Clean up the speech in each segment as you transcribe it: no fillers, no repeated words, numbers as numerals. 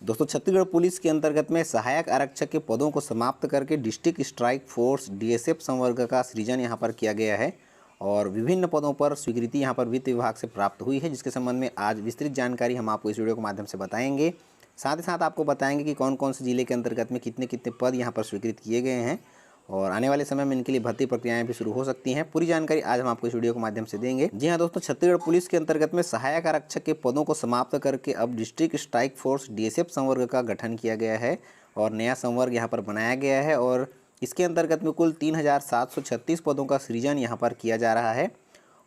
दोस्तों छत्तीसगढ़ पुलिस के अंतर्गत में सहायक आरक्षक के पदों को समाप्त करके डिस्ट्रिक्ट स्ट्राइक फोर्स डीएसएफ संवर्ग का सृजन यहां पर किया गया है और विभिन्न पदों पर स्वीकृति यहां पर वित्त विभाग से प्राप्त हुई है, जिसके संबंध में आज विस्तृत जानकारी हम आपको इस वीडियो के माध्यम से बताएंगे। साथ ही साथ आपको बताएंगे कि कौन कौन से जिले के अंतर्गत में कितने कितने पद यहाँ पर स्वीकृत किए गए हैं और आने वाले समय में इनके लिए भर्ती प्रक्रियाएं भी शुरू हो सकती हैं। पूरी जानकारी आज हम आपको इस वीडियो के माध्यम से देंगे। जी हां दोस्तों, छत्तीसगढ़ पुलिस के अंतर्गत में सहायक आरक्षक के पदों को समाप्त करके अब डिस्ट्रिक्ट स्ट्राइक फोर्स डीएसएफ संवर्ग का गठन किया गया है और नया संवर्ग यहाँ पर बनाया गया है और इसके अंतर्गत में कुल 3736 पदों का सृजन यहाँ पर किया जा रहा है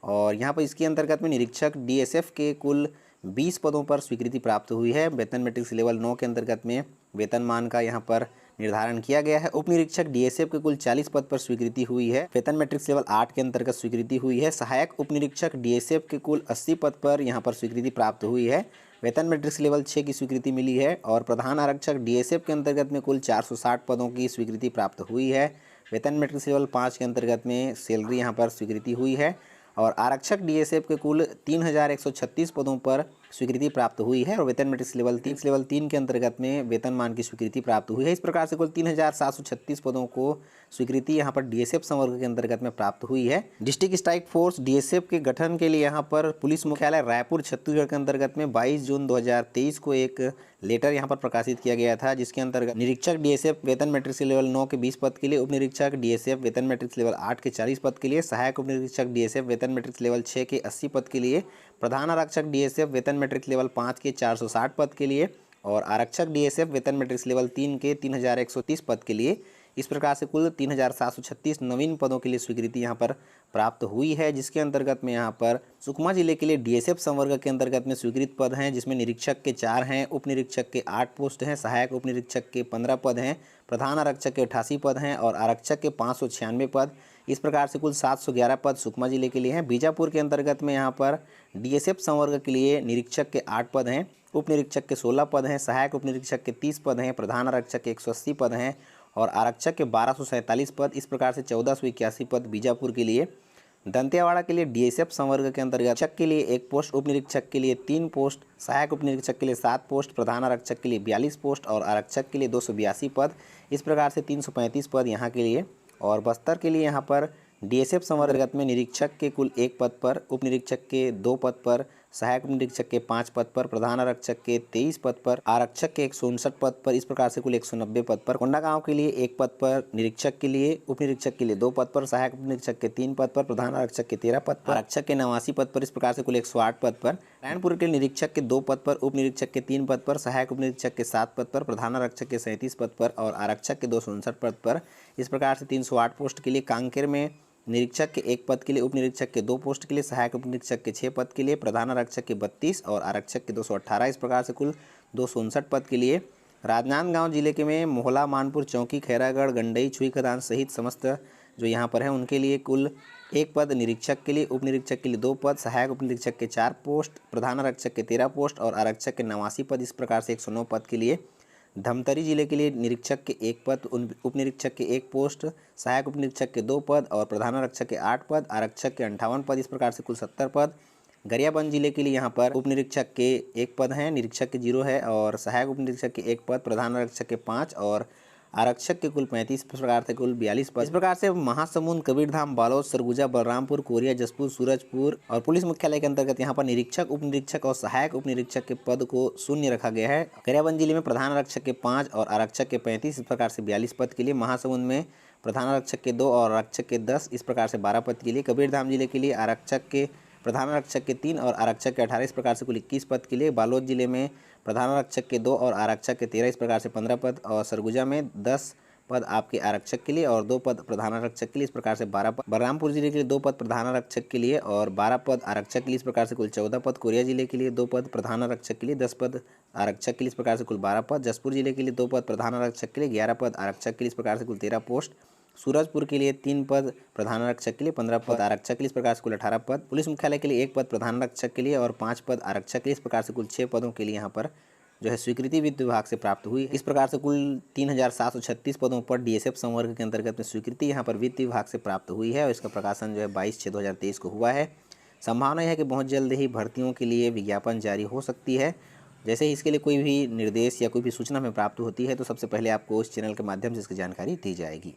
और यहाँ पर इसके अंतर्गत में निरीक्षक डीएसएफ के कुल 20 पदों पर स्वीकृति प्राप्त हुई है। वेतन मैट्रिक्स लेवल 9 के अंतर्गत में वेतनमान का यहाँ पर निर्धारण किया गया है। उप निरीक्षक डीएसएफ के कुल 40 पद पर स्वीकृति हुई है। वेतन मैट्रिक्स लेवल 8 के अंतर्गत स्वीकृति हुई है। सहायक उप निरीक्षक डीएसएफ के कुल 80 पद पर यहाँ पर स्वीकृति प्राप्त हुई है। वेतन मैट्रिक्स लेवल 6 की स्वीकृति मिली है और प्रधान आरक्षक डीएसएफ के अंतर्गत में कुल 460 पदों की स्वीकृति प्राप्त हुई है। वेतन मैट्रिक्स लेवल 5 के अंतर्गत में सैलरी यहाँ पर स्वीकृति हुई है और आरक्षक डीएसएफ के कुल 3136 पदों पर स्वीकृति प्राप्त हुई है और वेतन मैट्रिक्स लेवल 3 के अंतर्गत में वेतनमान की स्वीकृति प्राप्त हुई है। इस प्रकार से कुल 3736 पदों को स्वीकृति यहां पर डीएसएफ संवर्ग के अंतर्गत में प्राप्त हुई है। डिस्ट्रिक्ट स्ट्राइक फोर्स डीएसएफ के गठन के लिए यहां पर पुलिस मुख्यालय रायपुर छत्तीसगढ़ के अंतर्गत में 22 जून 2023 को एक लेटर यहां पर प्रकाशित किया गया था, जिसके अंतर्गत निरीक्षक डीएसएफ वेतन मैट्रिक्स लेवल 9 के 20 पद के लिए, उप निरीक्षक डीएसएफ वेतन मैट्रिक्स लेवल 8 के 40 पद के लिए, सहायक उप निरीक्षक डीएसएफ वेतन मैट्रिक्स लेवल 6 के 80 पद के लिए, प्रधान आरक्षक डीएसएफ वेतन मैट्रिक्स लेवल 5 के 460 पद के लिए और आरक्षक डीएसएफ वेतन मैट्रिक्स लेवल 3 के 3130 पद के लिए। इस प्रकार से कुल 3736 नवीन पदों के लिए स्वीकृति यहाँ पर प्राप्त हुई है, जिसके अंतर्गत में यहाँ पर सुकमा जिले के लिए डीएसएफ संवर्ग के अंतर्गत में स्वीकृत पद हैं, जिसमें निरीक्षक के 4 हैं, उप निरीक्षक के 8 पोस्ट हैं, सहायक उप निरीक्षक के 15 पद हैं, प्रधान आरक्षक के 88 पद हैं और आरक्षक के 596 पद। इस प्रकार से कुल 711 पद सुकमा जिले के लिए हैं। बीजापुर के अंतर्गत में यहाँ पर डीएसएफ संवर्ग के लिए निरीक्षक के 8 पद हैं, उप निरीक्षक के 16 पद हैं, सहायक उप निरीक्षक के 30 पद हैं, प्रधान आरक्षक के 180 पद हैं और आरक्षक के 1247 पद। इस प्रकार से 1481 पद बीजापुर के लिए। दंतेवाड़ा के लिए डीएसएफ संवर्ग के अंतर्गत निरीक्षक के लिए 1 पोस्ट, उप निरीक्षक के लिए 3 पोस्ट, सहायक उप निरीक्षक के लिए 7 पोस्ट, प्रधान आरक्षक के लिए 42 पोस्ट और आरक्षक के लिए 282 पद। इस प्रकार से 335 पद यहाँ के लिए। और बस्तर के लिए यहाँ पर डीएसएफ संवर्ग में निरीक्षक के कुल 1 पद पर, उप निरीक्षक के 2 पद पर, सहायक उप निरीक्षक के 5 पद पर, प्रधान आरक्षक के 23 पद पर, आरक्षक के 159 पद पर। इस प्रकार से कुल 190 पद पर। कोंडागांव के लिए 1 पद पर, निरीक्षक के लिए, उप निरीक्षक के लिए 2 पद पर, सहायक उप निरीक्षक के 3 पद पर, प्रधान आरक्षक के 13 पद पर, आरक्षक के 89 पद पर। इस प्रकार से कुल 108 पद पर। नारायणपुर के निरीक्षक के 2 पद पर, उप निरीक्षक के 3 पद पर, सहायक उप निरीक्षक के 7 पद पर, प्रधान आरक्षक के 37 पद पर और आरक्षक के 259 पद पर। इस प्रकार से 308 पोस्ट के लिए। कांकेर में निरीक्षक के 1 पद के लिए, उप निरीक्षक के 2 पोस्ट के लिए, सहायक उप निरीक्षक के 6 पद के लिए, प्रधान आरक्षक के 32 और आरक्षक के 218। इस प्रकार से कुल 259 पद के लिए। राजनांदगांव जिले के में मोहला, मानपुर, चौकी, खैरागढ़, गंडई, छुईखदान सहित समस्त जो यहाँ पर है उनके लिए कुल 1 पद निरीक्षक के लिए, उप निरीक्षक के लिए 2 पद, सहायक उप निरीक्षक के 4 पोस्ट, प्रधान आरक्षक के 13 पोस्ट और आरक्षक के 89 पद। इस प्रकार से 109 पद के लिए। धमतरी जिले के लिए निरीक्षक के 1 पद, उप निरीक्षक के 1 पोस्ट, सहायक उप निरीक्षक के 2 पद और प्रधान आरक्षक के 8 पद, आरक्षक के 58 पद। इस प्रकार से कुल 70 पद। गरियाबंद जिले के लिए यहाँ पर उप निरीक्षक के 1 पद हैं, निरीक्षक के 0 है और सहायक उप निरीक्षक के 1 पद, प्रधान आरक्षक के 5 और आरक्षक के कुल 35। इस प्रकार से कुल 42 पद। इस प्रकार से महासमुंद, कबीरधाम, बालोद, सरगुजा, बलरामपुर, कोरिया, जसपुर, सूरजपुर और पुलिस मुख्यालय के अंतर्गत यहाँ पर निरीक्षक, उप निरीक्षक और सहायक उप निरीक्षक के पद को शून्य रखा गया है। गरियाबंद जिले में प्रधान आरक्षक के 5 और आरक्षक के 35। इस प्रकार से 42 पद के लिए। महासमुंद में प्रधान आरक्षक के 2 और आरक्षक के 10। इस प्रकार से 12 पद के लिए। कबीरधाम जिले के लिए आरक्षक के, प्रधान आरक्षक के 3 और आरक्षक के 18। इस प्रकार से कुल 21 पद के लिए। बालोद जिले में प्रधान आरक्षक के 2 और आरक्षक के 13। इस प्रकार से 15 पद और सरगुजा में 10 पद आपके आरक्षक के लिए और 2 पद प्रधान आरक्षक के लिए। इस प्रकार से 12 पद। बलरामपुर जिले के लिए 2 पद प्रधान आरक्षक के लिए और 12 पद आरक्षक के लिए। इस प्रकार से कुल 14 पद। कोरिया जिले के लिए 2 पद प्रधान आरक्षक के लिए, 10 पद आरक्षक के लिए। इस प्रकार से कुल 12 पद। जसपुर जिले के लिए 2 पद प्रधान आरक्षक के लिए, 11 पद आरक्षक के लिए। इस प्रकार से कुल 13 पोस्ट। सूरजपुर के लिए 3 पद प्रधान आरक्षक के लिए, 15 पद आरक्षक के लिए। इस प्रकार से कुल 18 पद। पुलिस मुख्यालय के लिए 1 पद प्रधान आरक्षक के लिए और 5 पद आरक्षक के लिए। इस प्रकार से कुल 6 पदों के लिए यहाँ पर जो है स्वीकृति वित्त विभाग से प्राप्त हुई। इस प्रकार से कुल 3736 पदों पर डीएसएफ संवर्ग के अंतर्गत में स्वीकृति यहाँ पर वित्त विभाग से प्राप्त हुई है और इसका प्रकाशन जो है 22/6/2023 को हुआ है। संभावना है कि बहुत जल्द ही भर्तियों के लिए विज्ञापन जारी हो सकती है जैसे ही इसके लिए कोई भी निर्देश या कोई भी सूचना हमें प्राप्त होती है तो सबसे पहले आपको उस चैनल के माध्यम से इसकी जानकारी दी जाएगी।